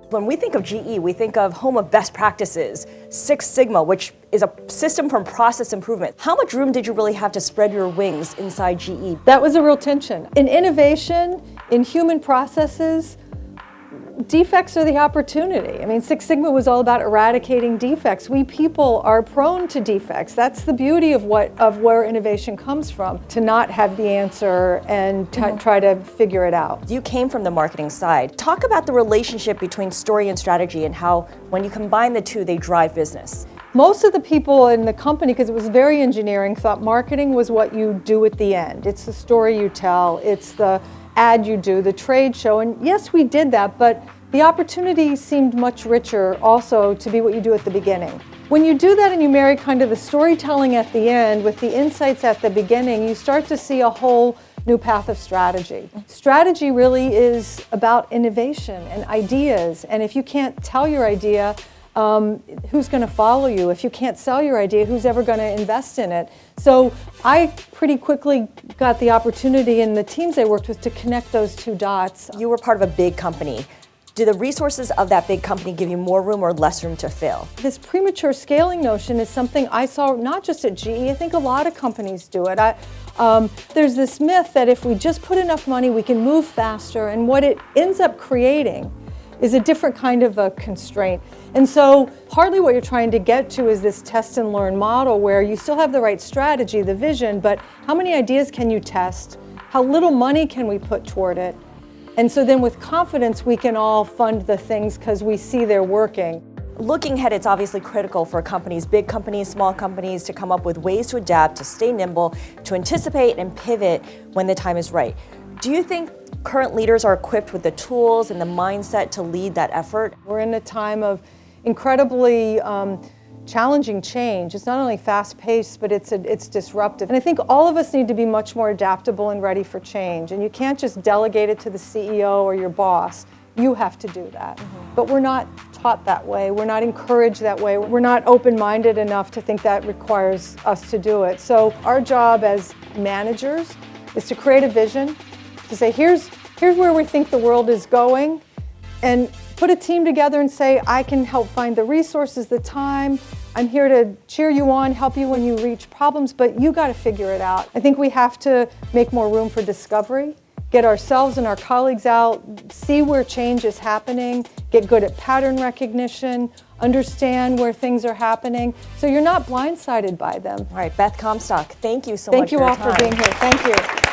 When we think of GE, we think of home of best practices, Six Sigma, which is a system for process improvement. How much room did you really have to spread your wings inside GE? That was a real tension. In innovation, in human processes, defects are the opportunity. I mean, Six Sigma was all about eradicating defects. We people are prone to defects. That's the beauty of where innovation comes from, to not have the answer and try to figure it out. You came from the marketing side. Talk about the relationship between story and strategy and how, when you combine the two, they drive business. Most of the people in the company, because it was very engineering, thought marketing was what you do at the end. It's the story you tell, it's the ad you do, the trade show, and yes, we did that, but the opportunity seemed much richer also to be what you do at the beginning. When you do that and you marry kind of the storytelling at the end with the insights at the beginning, you start to see a whole new path of strategy. Strategy really is about innovation and ideas, and if you can't tell your idea, who's going to follow you? If you can't sell your idea, who's ever going to invest in it? So I pretty quickly got the opportunity in the teams I worked with to connect those two dots. You were part of a big company. Do the resources of that big company give you more room or less room to fail? This premature scaling notion is something I saw not just at GE, I think a lot of companies do it. There's this myth that if we just put enough money, we can move faster, and what it ends up creating is a different kind of a constraint. And so partly what you're trying to get to is this test and learn model where you still have the right strategy, the vision, but how many ideas can you test? How little money can we put toward it? And so then with confidence, we can all fund the things because we see they're working. Looking ahead, it's obviously critical for companies, big companies, small companies, to come up with ways to adapt, to stay nimble, to anticipate and pivot when the time is right. Do you think current leaders are equipped with the tools and the mindset to lead that effort? We're in a time of incredibly challenging change. It's not only fast-paced, but it's disruptive. And I think all of us need to be much more adaptable and ready for change. And you can't just delegate it to the CEO or your boss. You have to do that. But we're not taught that way. We're not encouraged that way. We're not open-minded enough to think that requires us to do it. So our job as managers is to create a vision, to say, here's where we think the world is going, and put a team together and say, I can help find the resources, the time. I'm here to cheer you on, help you when you reach problems, but you got to figure it out. I think we have to make more room for discovery, get ourselves and our colleagues out, see where change is happening, get good at pattern recognition, understand where things are happening, so you're not blindsided by them. All right, Beth Comstock, thank you so much for your time. Thank you all for being here. Thank you.